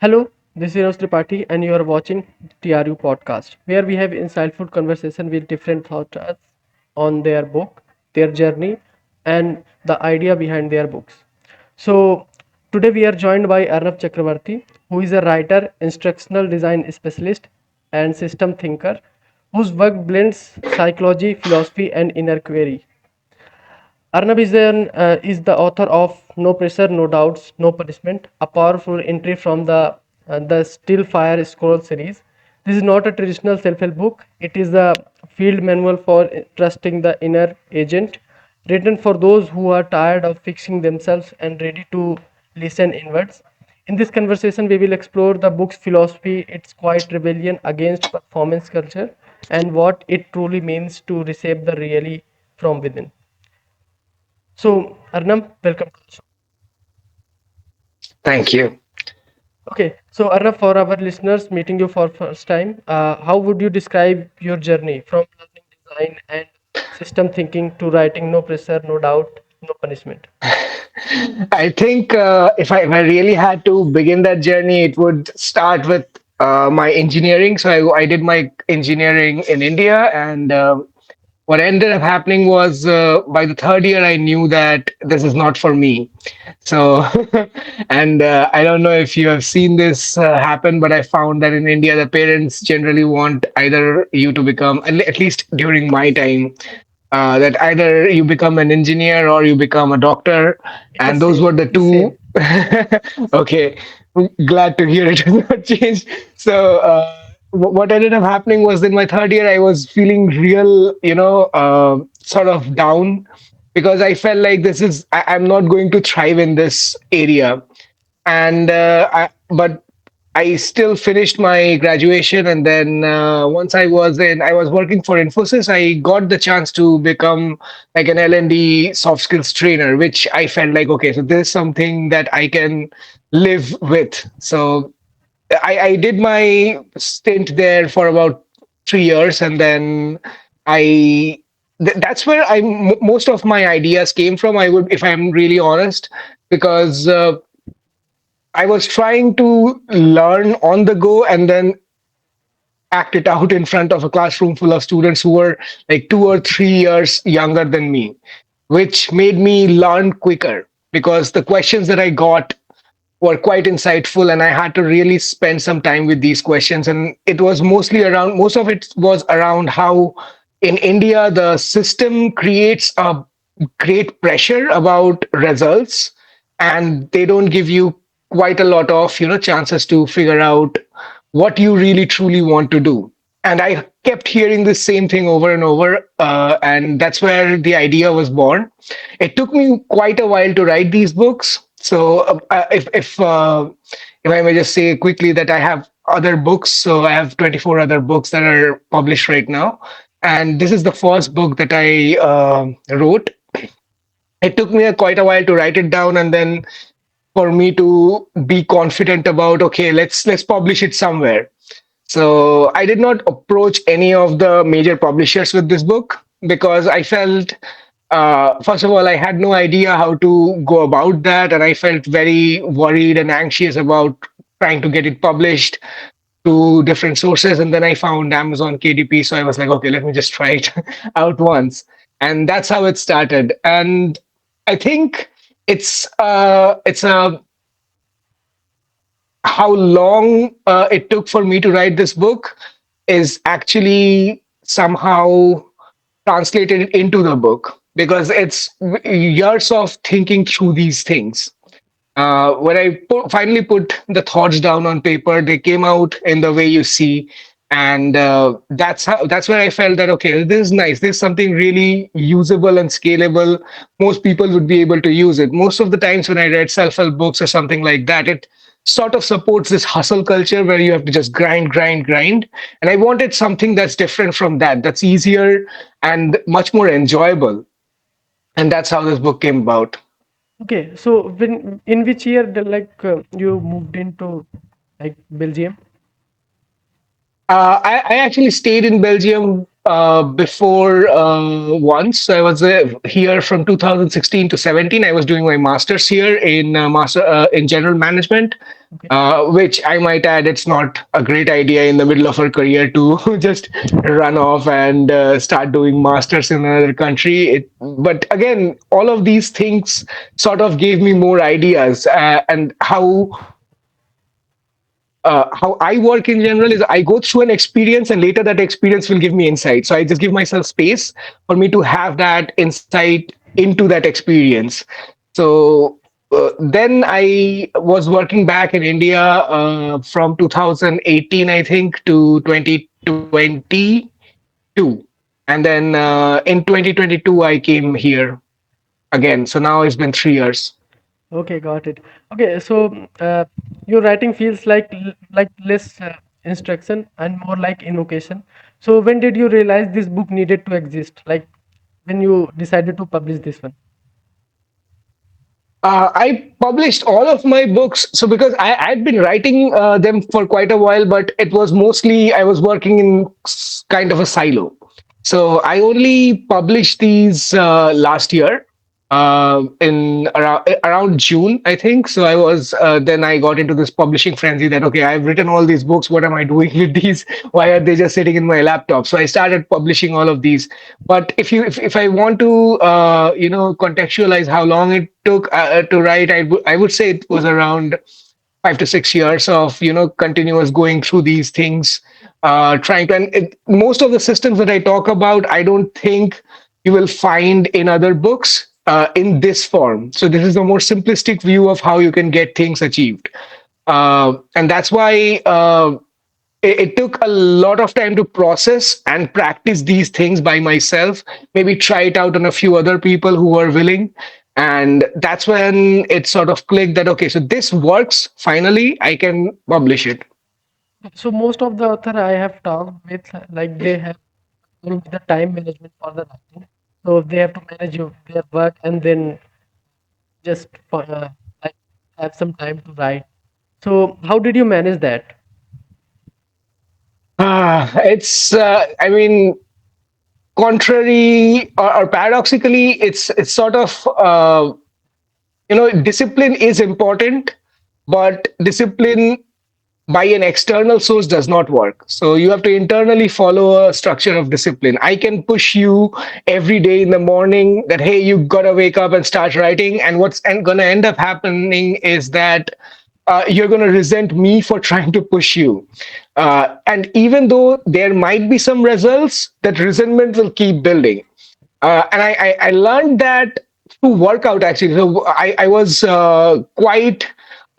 Hello, this is Tripathi, and you are watching TRU podcast, where we have insightful conversation with different authors on their book, their journey, and the idea behind their books. So today we are joined by Arnab Chakraborty, who is a writer, instructional design specialist, and system thinker, whose work blends psychology, philosophy, and inner query. Arnab is the author of No Pressure, No Doubts, No Punishment, a powerful entry from the Still Fire Scroll series. This is not a traditional self-help book. It is a field manual for trusting the inner agent, written for those who are tired of fixing themselves and ready to listen inwards. In this conversation, we will explore the book's philosophy, its quiet rebellion against performance culture, and what it truly means to reshape the really from within. So, Arnab, welcome to the show. Thank you. Okay, so Arnab, for our listeners meeting you for first time, how would you describe your journey from learning design and system thinking to writing No Pressure, No Doubt, No Punishment? I think if I really had to begin that journey, it would start with my engineering. So I did my engineering in India, and what ended up happening was by the third year, I knew that this is not for me. So, and I don't know if you have seen this happen, but I found that in India, the parents generally want either you to become, at least during my time, that either you become an engineer or you become a doctor, It is and those same. were the It is two. same. Okay, glad to hear it has not changed. So what ended up happening was in my third year, I was feeling real, sort of down because I felt like I'm not going to thrive in this area, and but I still finished my graduation, and then once I was working for Infosys. I got the chance to become like an L&D soft skills trainer, which I felt like, okay, so this is something that I can live with. So I did my stint there for about 3 years, and then I that's where most of my ideas came from. I would, if I'm really honest, because I was trying to learn on the go and then act it out in front of a classroom full of students who were like 2 or 3 years younger than me, which made me learn quicker because the questions that I got were quite insightful, and I had to really spend some time with these questions. And it was most of it was around how in India the system creates a great pressure about results, and they don't give you quite a lot of chances to figure out what you really truly want to do. And I kept hearing the same thing over and over, and that's where the idea was born. It took me quite a while to write these books. So if I may just say quickly that I have other books, so I have 24 other books that are published right now, and this is the first book that I wrote. It took me quite a while to write it down, and then for me to be confident about, okay, let's publish it somewhere. So I did not approach any of the major publishers with this book because I felt, first of all, I had no idea how to go about that, and I felt very worried and anxious about trying to get it published to different sources. And then I found Amazon KDP, so I was like, okay, let me just try it out once, and that's how it started. And I think it's a how long it took for me to write this book is actually somehow translated into the book because it's years of thinking through these things. When I finally put the thoughts down on paper, they came out in the way you see, and that's where I felt that, okay, this is nice. This is something really usable and scalable. Most people would be able to use it. Most of the times when I read self-help books or something like that, it sort of supports this hustle culture where you have to just grind, grind, grind. And I wanted something that's different from that. That's easier and much more enjoyable. And that's how this book came about. Okay, so when in which year you moved into like Belgium? I actually stayed in Belgium before once. So I was here from 2016 to 17. I was doing my master's here in in general management. Okay. which I might add, it's not a great idea in the middle of her career to just run off and start doing masters in another country. But again, all of these things sort of gave me more ideas, and how I work in general is I go through an experience and later that experience will give me insight. So I just give myself space for me to have that insight into that experience. So then I was working back in India from 2018, I think, to 2022. And then in 2022, I came here again. So now it's been 3 years. Okay, got it. Okay, so your writing feels like less instruction and more like invocation. So when did you realize this book needed to exist? Like when you decided to publish this one? I published all of my books. So because I'd been writing them for quite a while, but it was mostly I was working in kind of a silo. So I only published these last year in around June, I think. So I was then I got into this publishing frenzy that okay, I've written all these books. What am I doing with these? Why are they just sitting in my laptop? So I started publishing all of these. But if I want to contextualize how long it took to write, I would say it was around 5 to 6 years of continuous going through these things, trying to, and most of the systems that I talk about I don't think you will find in other books in this form. So this is a more simplistic view of how you can get things achieved, and that's why it took a lot of time to process and practice these things by myself, maybe try it out on a few other people who were willing. And that's when it sort of clicked that, okay, so this works. Finally, I can publish it. So most of the author I have talked with, like they have with the time management for the writing. So they have to manage their work and then just like have some time to write. So how did you manage that? It's, I mean, contrary or paradoxically, it's sort of, discipline is important, but discipline by an external source does not work. So you have to internally follow a structure of discipline. I can push you every day in the morning that, hey, you got to wake up and start writing. And what's going to end up happening is that you're going to resent me for trying to push you. And even though there might be some results, that resentment will keep building. And I learned that through workout actually. So I was quite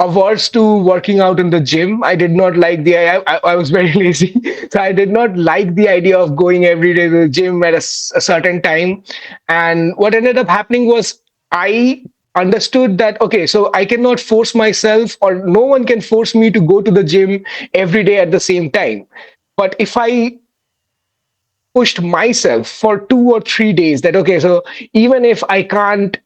averse to working out in the gym. I did not like I was very lazy. So I did not like the idea of going every day to the gym at a certain time. And what ended up happening was I understood that, okay, so I cannot force myself or no one can force me to go to the gym every day at the same time. But if I pushed myself for 2 or 3 days that okay, so even if I can't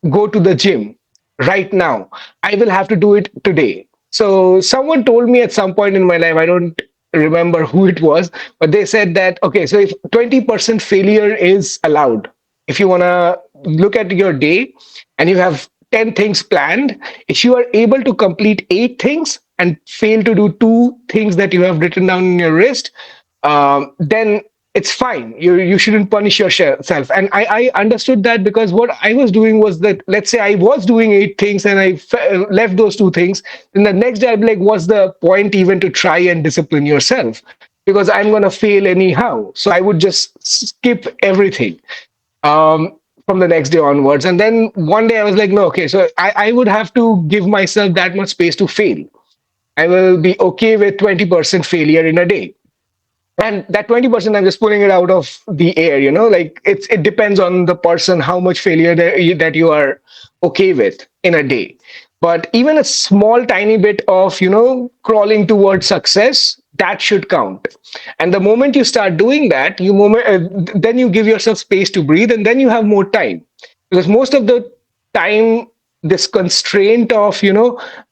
go to the gym right now, I will have to do it today. So someone told me at some point in my life, I don't remember who it was, but they said that okay, so if 20% failure is allowed, if you want to look at your day and you have 10 things planned, if you are able to complete 8 things and fail to do 2 things that you have written down in your wrist, then it's fine. You shouldn't punish yourself. And I understood that because what I was doing was that let's say I was doing 8 things and I left those 2 things. Then the next day I'd be like, what's the point even to try and discipline yourself? Because I'm gonna fail anyhow. So I would just skip everything from the next day onwards. And then one day I was like, no, okay, so I would have to give myself that much space to fail. I will be okay with 20% failure in a day, and that 20% I'm just pulling it out of the air, like it depends on the person how much failure that you are okay with in a day. But even a small tiny bit of crawling towards success, that should count. And the moment you start doing that, then you give yourself space to breathe, and then you have more time. Because most of the time, this constraint of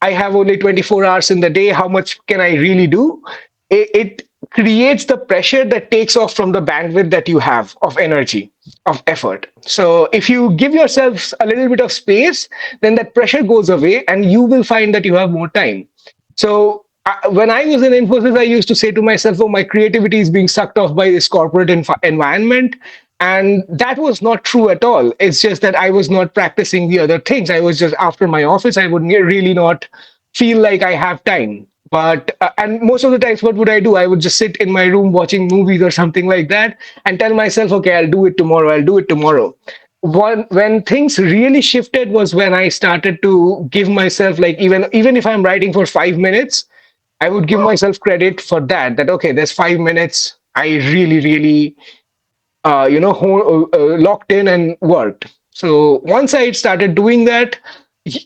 I have only 24 hours in the day, how much can I really do, it creates the pressure that takes off from the bandwidth that you have of energy, of effort. So if you give yourself a little bit of space, then that pressure goes away and you will find that you have more time. So when I was in Infosys, I used to say to myself, "Oh, my creativity is being sucked off by this corporate environment," and that was not true at all. It's just that I was not practicing the other things. I was just after my office. I would really not feel like I have time. But and most of the times, what would I do? I would just sit in my room watching movies or something like that, and tell myself, "Okay, I'll do it tomorrow. I'll do it tomorrow." When things really shifted was when I started to give myself, like, even if I'm writing for 5 minutes, I would give myself credit for that. That okay, there's 5 minutes. I really locked in and worked. So once I started doing that,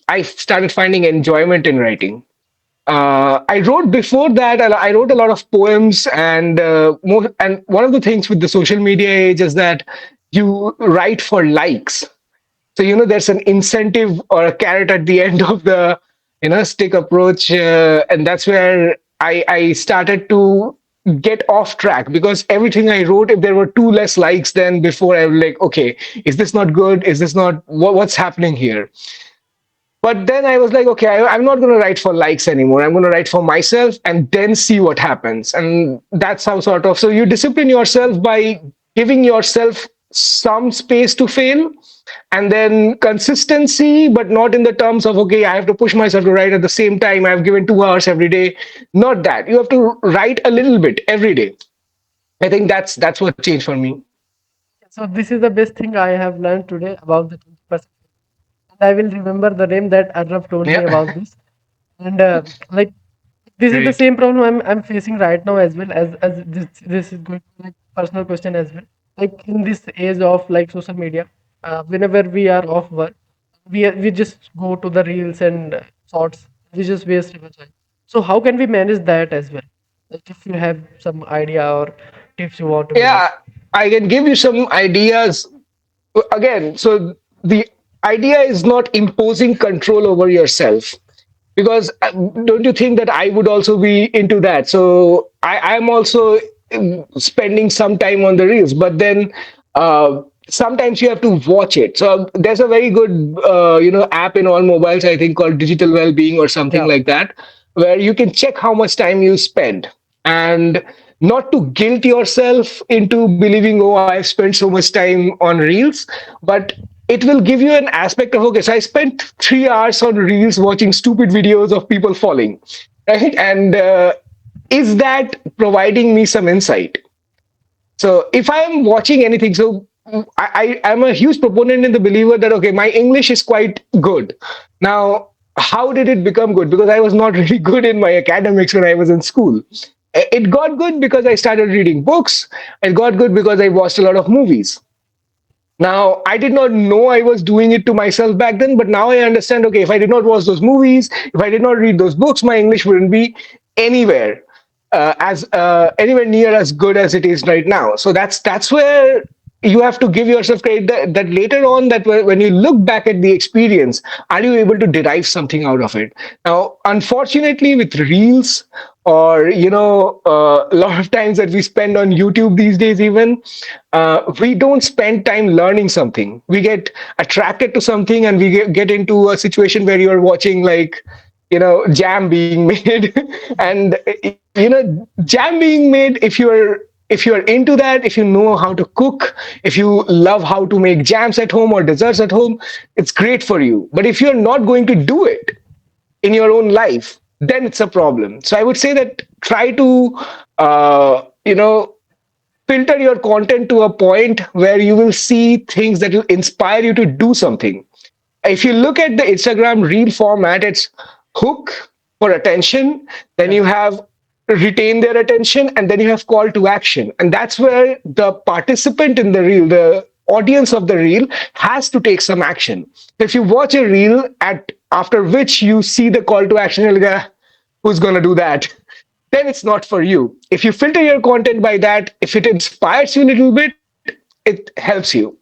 I started finding enjoyment in writing. I wrote before that. I wrote a lot of poems, and and one of the things with the social media age is that you write for likes. So there's an incentive or a carrot at the end of the stick approach, and that's where I started to get off track, because everything I wrote, if there were two less likes than before, I was like, okay, is this not good? Is this not what's happening here? But then I was like, okay, I'm not going to write for likes anymore. I'm going to write for myself and then see what happens. And that's how sort of, so you discipline yourself by giving yourself some space to fail, and then consistency, but not in the terms of, okay, I have to push myself to write at the same time. I've given 2 hours every day. Not that. You have to write a little bit every day. I think that's what changed for me. So this is the best thing I have learned today about the 20%. And I will remember the name that Arnab told me about Yeah. this. And like this is the Great. same problem I'm facing right now as well, as this is going to be like personal question as well. Like in this age of like social media, whenever we are off work, we just go to the reels and shorts. We just waste our time. So how can we manage that as well? Like if you have some idea or tips you want to give Yeah, us. I can give you some ideas. Again, so the idea is not imposing control over yourself, because don't you think that I would also be into that? So I'm also spending some time on the reels, but then sometimes you have to watch it. So there's a very good app in all mobiles, I think, called Digital Wellbeing or something Yeah. like that, where you can check how much time you spend, and not to guilt yourself into believing, oh, I've spent so much time on reels, but it will give you an aspect of, okay, so I spent 3 hours on reels watching stupid videos of people falling, right? And is that providing me some insight? So if I'm watching anything, so I am a huge proponent in the believer that, okay, my English is quite good. Now, how did it become good? Because I was not really good in my academics when I was in school. It got good because I started reading books. It got good because I watched a lot of movies. Now, I did not know I was doing it to myself back then, but now I understand, okay, if I did not watch those movies, if I did not read those books, my English wouldn't be anywhere as anywhere near as good as it is right now. So that's where you have to give yourself credit that later on, that when you look back at the experience, are you able to derive something out of it? Now, unfortunately, with reels, or a lot of times that we spend on YouTube these days, even we don't spend time learning something. We get attracted to something, and we get into a situation where you're watching, like, jam being made. And jam being made, if you're into that, if you know how to cook, if you love how to make jams at home or desserts at home, it's great for you. But if you're not going to do it in your own life, then it's a problem. So I would say that try to filter your content to a point where you will see things that will inspire you to do something. If you look at the Instagram reel format, it's hook for attention, then Yeah. you have retain their attention, and then you have call to action. And that's where the participant in the reel, the audience of the reel, has to take some action. If you watch a reel at after which you see the call to action, you're like, "Ah, who's gonna do that?" Then it's not for you. If you filter your content by that, if it inspires you a little bit, it helps you.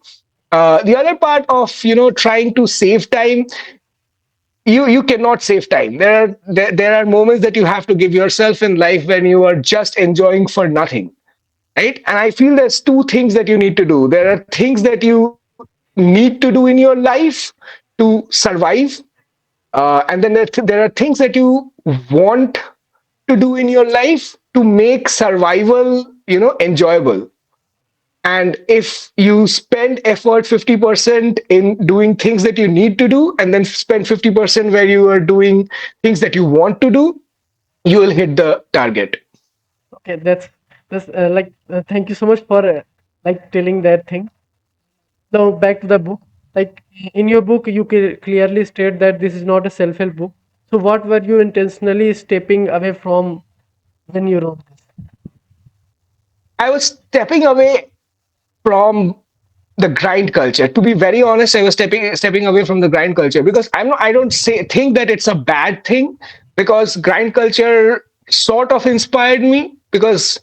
The other part of trying to save time, you cannot save time. There are moments that you have to give yourself in life when you are just enjoying for nothing, right? And I feel there's two things that you need to do. There are things that you need to do in your life to survive, And then there are things that you want to do in your life to make survival, enjoyable. And if you spend effort 50% in doing things that you need to do, and then spend 50% where you are doing things that you want to do, you will hit the target. Okay, that's like thank you so much for like telling that thing. Now back to the book. Like in your book, you clearly state that this is not a self-help book. So what were you intentionally stepping away from when you wrote this? I was stepping away from the grind culture. To be very honest, I was stepping away from the grind culture because I don't say think that it's a bad thing, because grind culture sort of inspired me. Because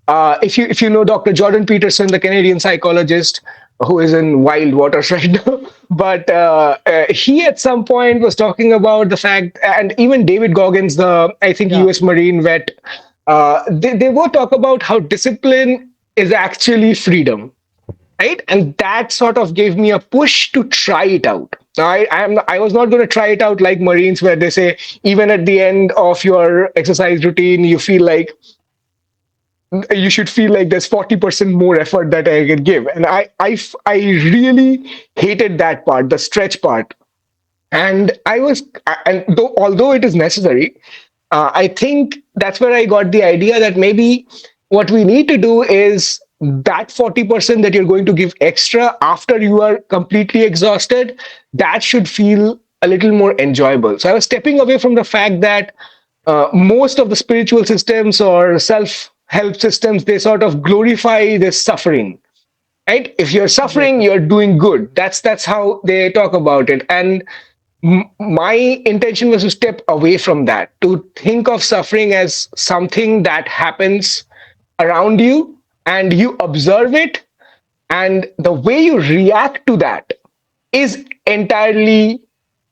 if you know Dr. Jordan Peterson, the Canadian psychologist who is in wild waters right now, but he at some point was talking about the fact, and even David Goggins, the I think Yeah. U.S. Marine vet, they both talk about how discipline is actually freedom, right? And that sort of gave me a push to try it out. Now, I was not going to try it out like Marines, where they say even at the end of your exercise routine, you should feel like there's 40% more effort that I can give. And I really hated that part, the stretch part. And although it is necessary, I think that's where I got the idea that maybe what we need to do is that 40% that you're going to give extra after you are completely exhausted, that should feel a little more enjoyable. So I was stepping away from the fact that most of the spiritual systems or self help systems, they sort of glorify this suffering, right? If you're suffering, Exactly. you're doing good. That's how they talk about it. And my intention was to step away from that, to think of suffering as something that happens around you and you observe it, and the way you react to that is entirely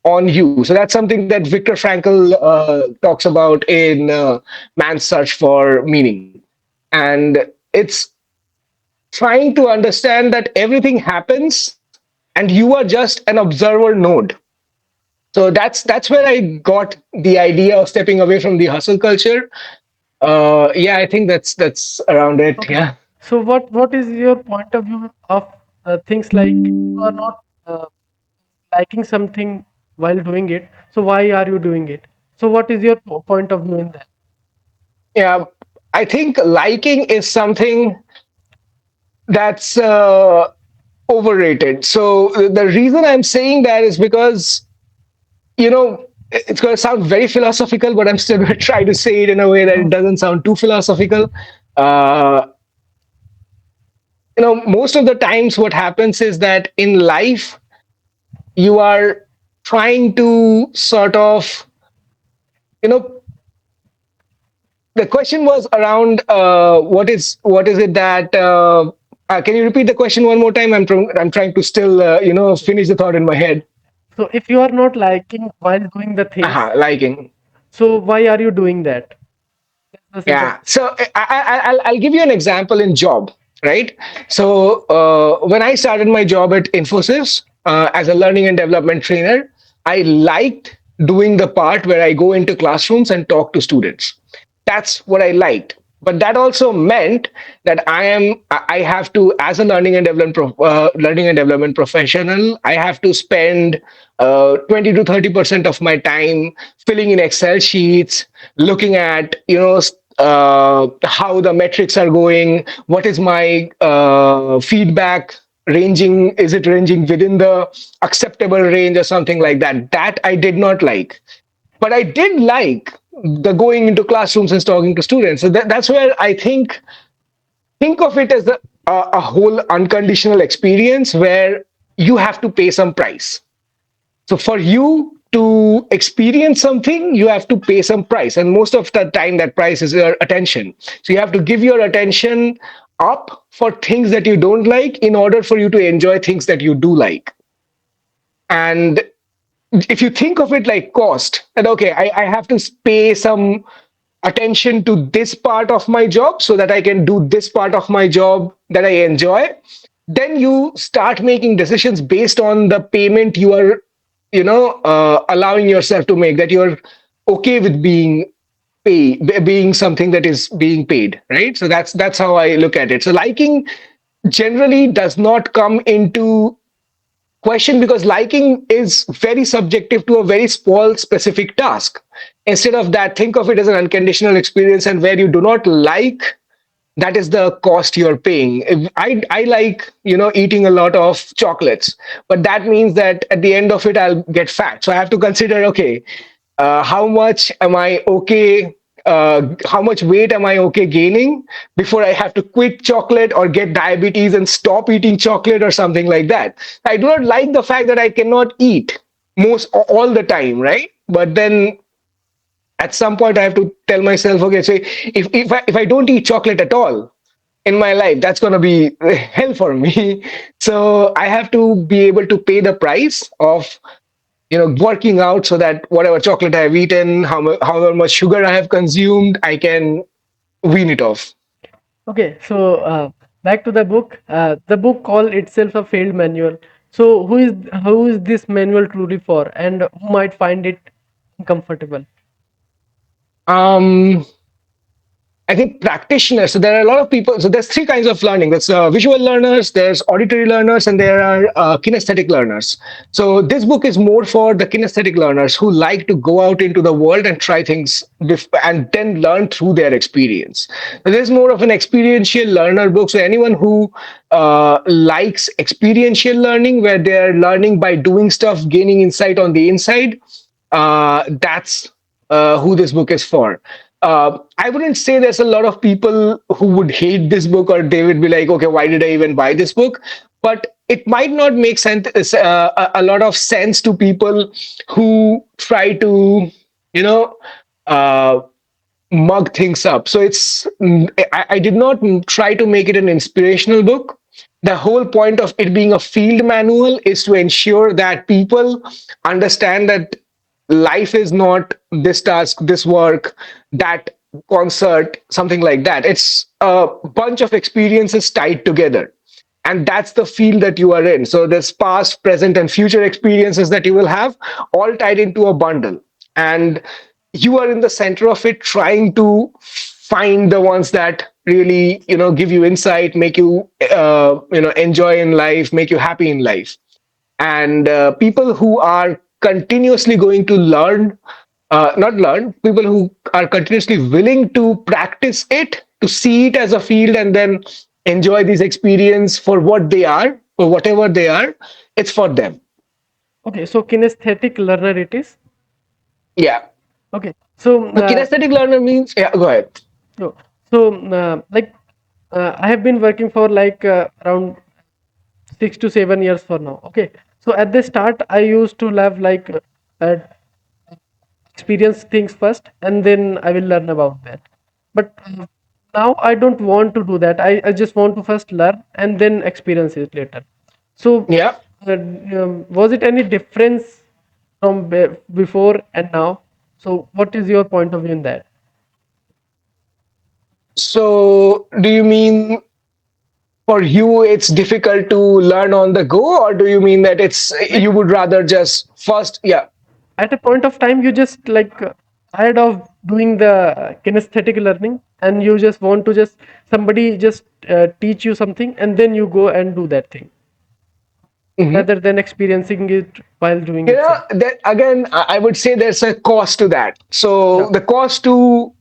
on you. So that's something that Viktor Frankl talks about in Man's Search for Meaning. And it's trying to understand that everything happens and you are just an observer node. So that's where I got the idea of stepping away from the hustle culture. Yeah, I think that's around it. Okay. Yeah. So what is your point of view of things like you are not liking something while doing it? So why are you doing it? So what is your point of view in that? Yeah, I think liking is something that's overrated. So the reason I'm saying that is because, it's going to sound very philosophical, but I'm still going to try to say it in a way that it doesn't sound too philosophical. Uh, most of the times what happens is that in life, you are trying to sort of, you know, the question was around what is it that can you repeat the question one more time? I'm trying to still finish the thought in my head. So if you are not liking while doing the things, Liking. so why are you doing that? That's the simple Yeah. question. So I'll give you an example in job, right? So when I started my job at Infosys as a learning and development trainer, I liked doing the part where I go into classrooms and talk to students. That's what I liked. But that also meant that I have to, as a learning and development professional, I have to spend 20 to 30% of my time filling in Excel sheets, looking at how the metrics are going, what is my feedback ranging, is it ranging within the acceptable range or something like that. That I did not like, but I did like the going into classrooms and talking to students. So that's where I think of it as a whole unconditional experience where you have to pay some price. So for you to experience something, you have to pay some price. And most of the time, that price is your attention. So you have to give your attention up for things that you don't like in order for you to enjoy things that you do like. And if you think of it like cost, that okay, I have to pay some attention to this part of my job so that I can do this part of my job that I enjoy, then you start making decisions based on the payment you are allowing yourself to make, that you're okay with being something that is being paid, right? So that's how I look at it. So liking generally does not come into question, because liking is very subjective to a very small specific task. Instead of that, think of it as an unconditional experience, and where you do not like, that is the cost you're paying. I like eating a lot of chocolates, but that means that at the end of it I'll get fat. So I have to consider, okay, how much am I okay? How much weight am I okay gaining before I have to quit chocolate or get diabetes and stop eating chocolate or something like that? I do not like the fact that I cannot eat most all the time, right? But then at some point I have to tell myself, okay, so if I don't eat chocolate at all in my life, that's going to be hell for me. So I have to be able to pay the price of working out, so that whatever chocolate I have eaten, however much sugar I have consumed, I can wean it off. Okay, so back to the book. The book called itself a failed manual. So who is this manual truly for, and who might find it uncomfortable? um I think practitioners. So there are a lot of people. So there's three kinds of learning. There's visual learners, there's auditory learners, and there are kinesthetic learners. So this book is more for the kinesthetic learners who like to go out into the world and try things and then learn through their experience. So this is more of an experiential learner book. So anyone who likes experiential learning, where they're learning by doing stuff, gaining insight on the inside, that's who this book is for. I wouldn't say there's a lot of people who would hate this book, or they would be like, okay, why did I even buy this book? But it might not make sense, a lot of sense to people who try to, you know, uh, mug things up. So I did not try to make it an inspirational book. The whole point of it being a field manual is to ensure that people understand that life is not this task, this work, that concert, something like that. It's a bunch of experiences tied together. And that's the field that you are in. So there's past, present, and future experiences that you will have, all tied into a bundle. And you are in the center of it, trying to find the ones that really, give you insight, make you, enjoy in life, make you happy in life. And people who are continuously going to learn, not learn, people who are continuously willing to practice it, to see it as a field, and then enjoy these experience for what they are, or whatever they are, it's for them. Okay, so kinesthetic learner it is. Yeah. Okay, so The kinesthetic learner means, yeah, go ahead. so, so like I have been working for like around 6 to 7 years for now. Okay, so at the start I used to love like uh, experience things first, and then I will learn about that. But now I don't want to do that. I just want to first learn and then experience it later. So Yeah. was it any difference from before and now? So what is your point of view in that? So do you mean for you it's difficult to learn on the go, or do you mean that it's Like you would rather just first, yeah. at a point of time you just like tired of doing the kinesthetic learning, and you just want to just somebody just teach you something, and then you go and do that thing Mhm. rather than experiencing it while doing itself. That again, I would say there's a cost to that. Yeah. So the cost to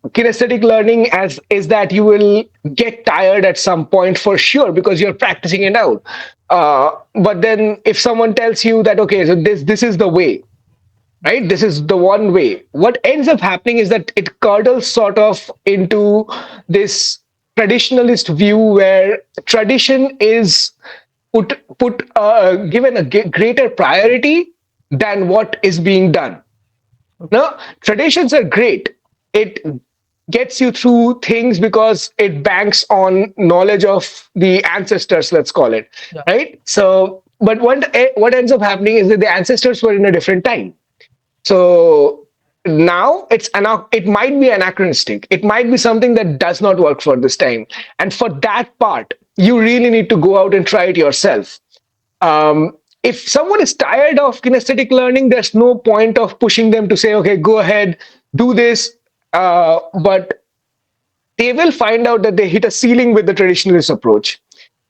kinesthetic learning as is that you will get tired at some point for sure, because you're practicing it out. But then if someone tells you that, okay, so this is the way, right? This is the one way. What ends up happening is that it curdles sort of into this traditionalist view, where tradition is put given a greater priority than what is being done. No, traditions are great. It gets you through things because it banks on knowledge of the ancestors, let's call it, Yeah. right? So, but what ends up happening is that the ancestors were in a different time. So now it might be anachronistic. It might be something that does not work for this time. And for that part, you really need to go out and try it yourself. if someone is tired of kinesthetic learning, there's no point of pushing them to say, okay, go ahead, do this. But they will find out that they hit a ceiling with the traditionalist approach.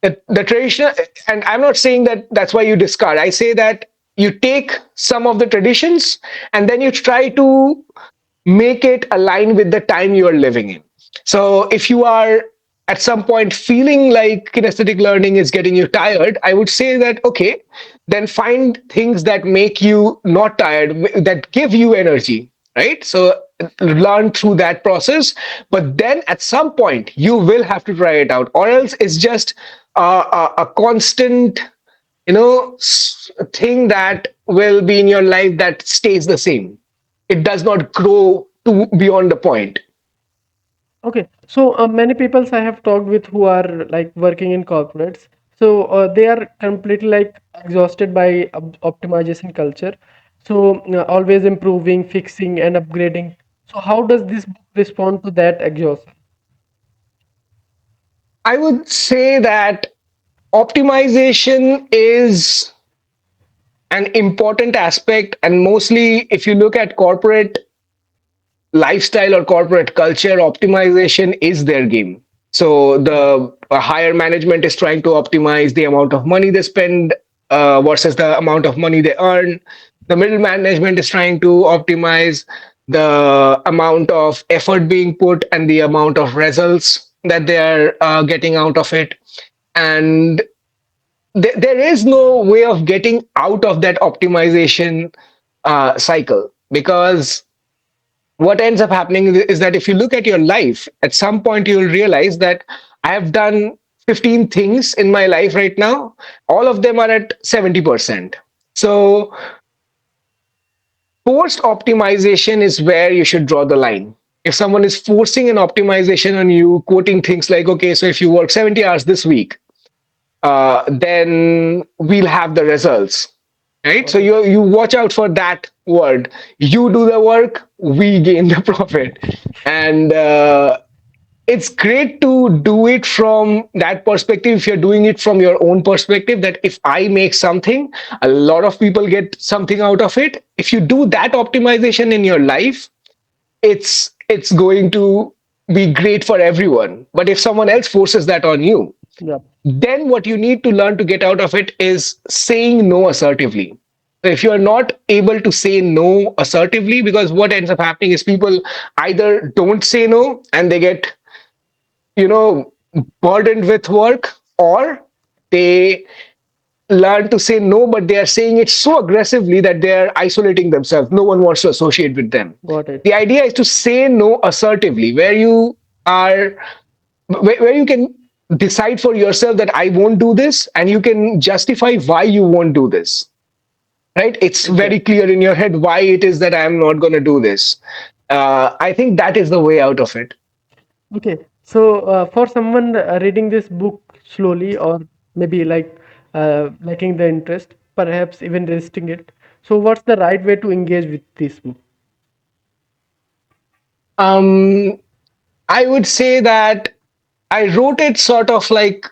The traditional, and I'm not saying that that's why you discard. I say that you take some of the traditions and then you try to make it align with the time you are living in. So if you are at some point feeling like kinesthetic learning is getting you tired, I would say that, okay, then find things that make you not tired, that give you energy, right? So learn through that process. But then at some point, you will have to try it out, or else it's just a constant, thing that will be in your life that stays the same. It does not grow to beyond the point. Okay, so many people I have talked with who are like working in corporates, so they are completely like exhausted by optimization culture. So always improving, fixing, and upgrading. So how does this book respond to that exhaustion? I would say that optimization is an important aspect, and mostly if you look at corporate lifestyle or corporate culture, optimization is their game. So the higher management is trying to optimize the amount of money they spend versus the amount of money they earn. The middle management is trying to optimize the amount of effort being put and the amount of results that they are getting out of it. And there is no way of getting out of that optimization cycle, because what ends up happening is that if you look at your life, at some point you'll realize that I have done 15 things in my life right now. All of them are at 70%. So forced optimization is where you should draw the line. If someone is forcing an optimization on you, quoting things like, okay, so if you work 70 hours this week, then we'll have the results, right? Got So it. you watch out for that word. You do the work, we gain the profit. And it's great to do it from that perspective. If you're doing it from your own perspective, that if I make something, a lot of people get something out of it. If you do that optimization in your life, it's going to be great for everyone. But if someone else forces that on you, Yeah, then what you need to learn to get out of it is saying no assertively. So if you are not able to say no assertively, because what ends up happening is people either don't say no and they get, you know, burdened with work, or they learn to say no, but they are saying it so aggressively that they are isolating themselves. No one wants to associate with them. got it. The idea is to say no assertively, where you are, where you can decide for yourself that I won't do this, and you can justify why you won't do this, right? It's very Exactly. clear in your head why it is that I'm not going to do this. I think that is the way out of it. Okay, so for someone reading this book slowly or maybe like lacking the interest, perhaps even resisting it, so what's the right way to engage with this book? um, I would say that I wrote it sort of like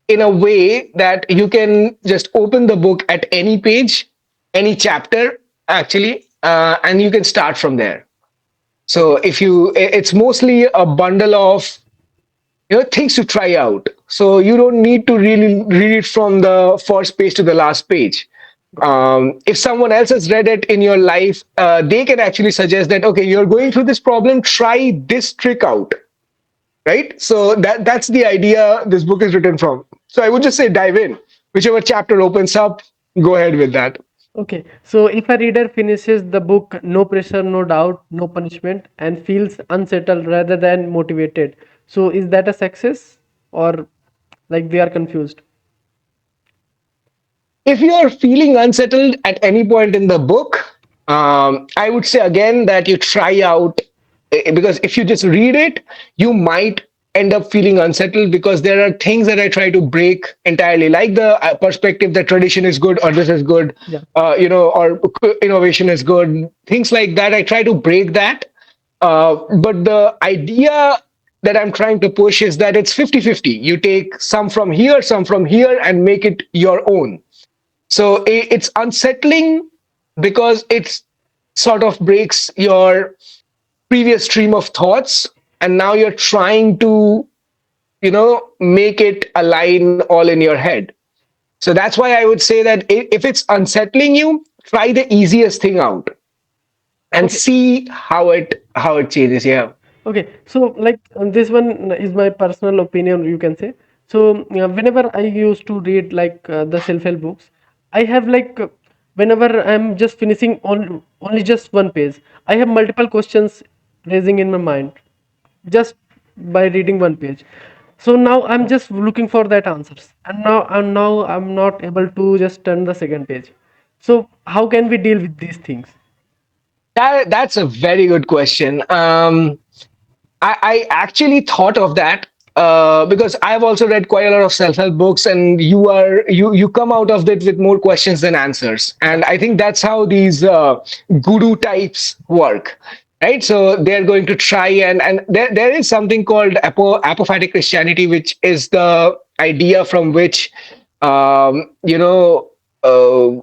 in a way that you can just open the book at any page, any chapter, actually, and you can start from there. So if you, it's mostly a bundle of, things to try out. So you don't need to really read it from the first page to the last page. Got it. If someone else has read it in your life, they can actually suggest that, okay, you're going through this problem, try this trick out, right? So that's the idea this book is written from. So I would just say dive in. Whichever chapter opens up, go ahead with that. Okay, so if a reader finishes the book, no pressure, no doubt, no punishment, and feels unsettled rather than motivated, so is that a success or like they are confused? If you are feeling unsettled at any point in the book, I would say again that you try out, because if you just read it, you might end up feeling unsettled, because there are things that I try to break entirely, like the perspective that tradition is good or this is good, Yeah, or innovation is good, things like that. I try to break that. But the idea that I'm trying to push is that it's 50-50. You take some from here, some from here, and make it your own. So it's unsettling because it's sort of breaks your previous stream of thoughts, and now you're trying to, make it align all in your head. So that's why I would say that if it's unsettling you, try the easiest thing out and Okay. see how it changes. Yeah. Okay, so like this one is my personal opinion, you can say. So whenever I used to read like the self-help books, I have like whenever I'm just finishing on only just one page, I have multiple questions raising in my mind just by reading one page. So now I'm just looking for that answers, and now I'm not able to just turn the second page. So how can we deal with these things? That's a very good question. I actually thought of that because I've also read quite a lot of self-help books, and you come out of it with more questions than answers. Yeah. And I think that's how these guru types work, right? So they're going to try and there is something called apophatic Christianity, which is the idea from which um, you know. Uh,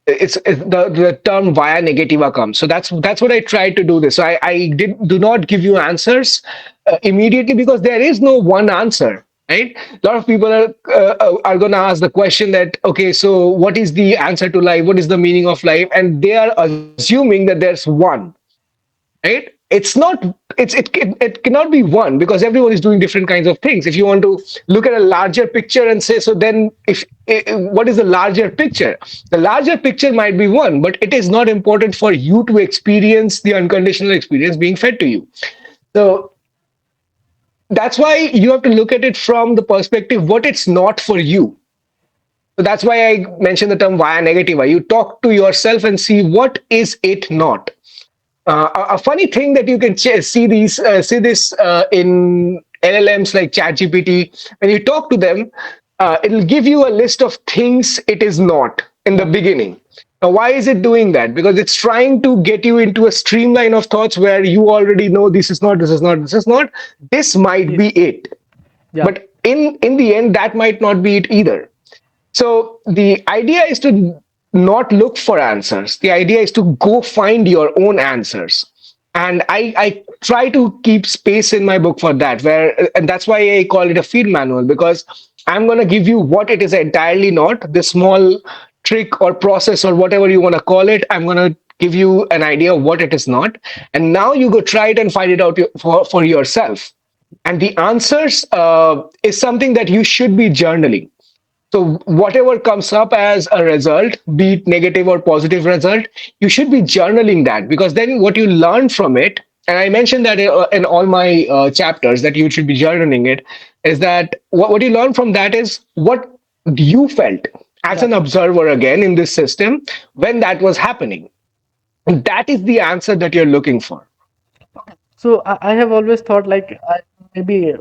it's the term via negativa comes. So that's what I tried to do this. So I do not give you answers immediately, because there is no one answer, right? A lot of people are going to ask the question that, okay, so what is the answer to life, what is the meaning of life, and they are assuming that there's one, right? It's not. It cannot be one, because everyone is doing different kinds of things. If you want to look at a larger picture and say, so then if what is the larger picture? The larger picture might be one, but it is not important for you to experience the unconditional experience being fed to you. So that's why you have to look at it from the perspective what it's not for you. So that's why I mentioned the term via negativa. You talk to yourself and see what is it not. A funny thing that you can see this in LLMs like ChatGPT. When you talk to them, it'll give you a list of things it is not in the Yeah. beginning. Now, why is it doing that? Because it's trying to get you into a streamline of thoughts where you already know this is not, this is not, this is not. This might Yes. be it, Yeah. but in the end, that might not be it either. So the idea is to not look for answers. The idea is to go find your own answers. And I try to keep space in my book for that, and that's why I call it a field manual, because I'm going to give you what it is entirely not, the small trick or process or whatever you want to call it. I'm going to give you an idea of what it is not. And now you go try it and find it out for yourself. And the answers is something that you should be journaling. So whatever comes up as a result, be it negative or positive result, you should be journaling that, because then what you learn from it, and I mentioned that in all my chapters that you should be journaling it, is that what you learn from that is what you felt as Yeah. an observer again in this system when that was happening. And that is the answer that you're looking for. So I have always thought like maybe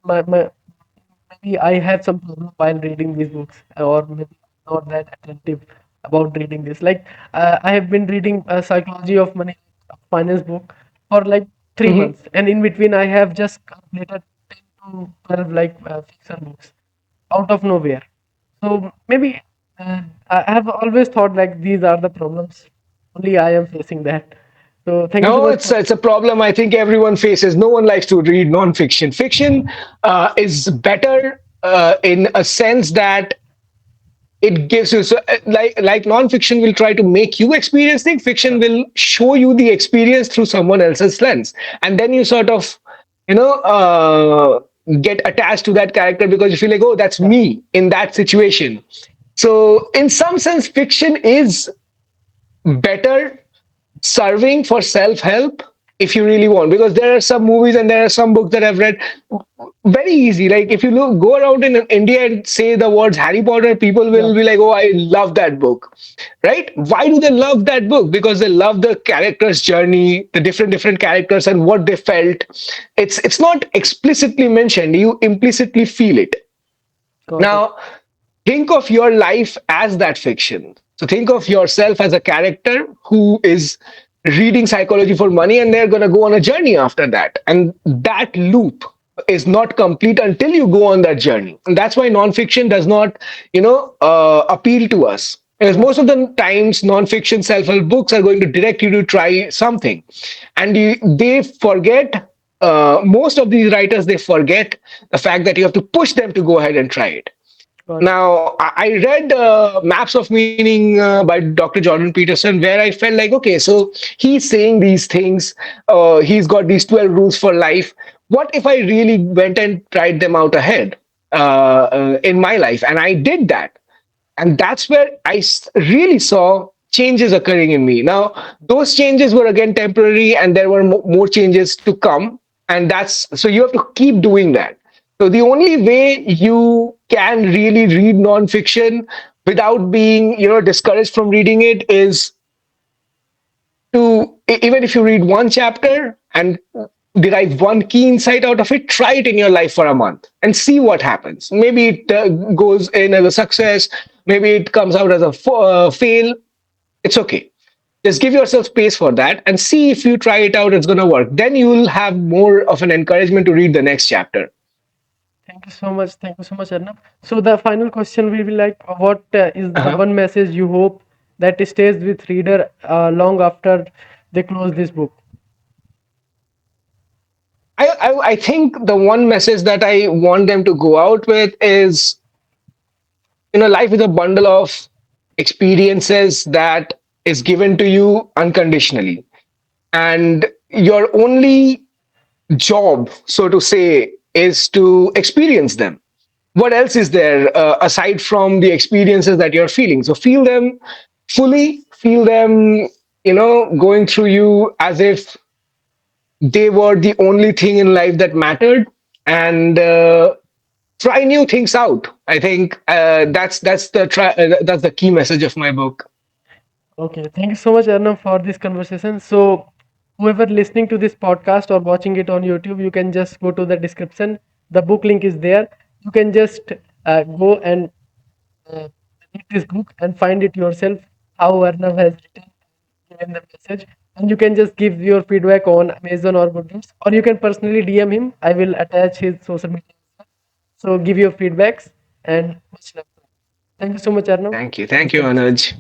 my maybe I have some problem while reading these books, or maybe not that attentive about reading this. Like I have been reading Psychology of Money, a finance book, for like 3 months, Mhm. and in between I have just completed 10 to 12 like fiction books out of nowhere. So maybe I have always thought like these are the problems. Only I am facing that. So thank you so No, much it's for. it's a problem I think everyone faces. No one likes to read non-fiction. Fiction is better in a sense that it gives you, so like non-fiction will try to make you experience things. Yeah. Fiction will show you the experience through someone else's lens, and then you sort of you know uh, get attached to that character because you feel like, oh, that's Yeah. me in that situation. So in some sense, fiction is better serving for self-help if you really want, because there are some movies and there are some books that I've read very easy. Like if you go around in India and say the words Harry Potter, people Yeah. will be like, oh, I love that book, right? Why do they love that book? Because they love the characters journey, the different characters and what they felt. It's not explicitly mentioned, you implicitly feel it. Got it. Now think of your life as that fiction. So think of yourself as a character who is reading Psychology for Money, and they're going to go on a journey after that. And that loop. is not complete until you go on that journey. And that's why nonfiction does not, appeal to us. Because Right. most of the times, nonfiction self-help books are going to direct you to try something, and they forget. Most of these writers, they forget the fact that you have to push them to go ahead and try it. Got it. Now, I read Maps of Meaning by Dr. Jordan Peterson, where I felt like, okay, so he's saying these things. He's got these 12 rules for life. What if I really went and tried them out ahead in my life? And I did that. And that's where really saw changes occurring in me. Now, those changes were again temporary, and there were more changes to come. And that's so you have to keep doing that. So the only way you can really read nonfiction without being, discouraged from reading it is to, even if you read one chapter and derive one key insight out of it, try it in your life for a month and see what happens. Maybe it goes in as a success, maybe it comes out as a fail. It's okay. Just give yourself space for that and see if you try it out, it's going to work. Then you'll have more of an encouragement to read the next chapter. Thank you so much. Thank you so much, Arnab. So the final question will be like, what is the Uh-huh. one message you hope that stays with reader long after they close this book? I think the one message that I want them to go out with is, life is a bundle of experiences that is given to you unconditionally. And your only job, so to say, is to experience them. What else is there aside from the experiences that you're feeling? So feel them fully, feel them, going through you as if they were the only thing in life that mattered. And try new things out. I think that's the key message of my book. Okay, thank you so much, Arnab, for this conversation. So, whoever listening to this podcast or watching it on YouTube, you can just go to the description. The book link is there. You can just go and uh, read this book and find it yourself how Arnab has written, given the message. And you can just give your feedback on Amazon or Goodreads, or you can personally DM him. I will attach his social media. So, give your feedbacks and much love. Thank you so much, Arnab. Thank you, Anuj.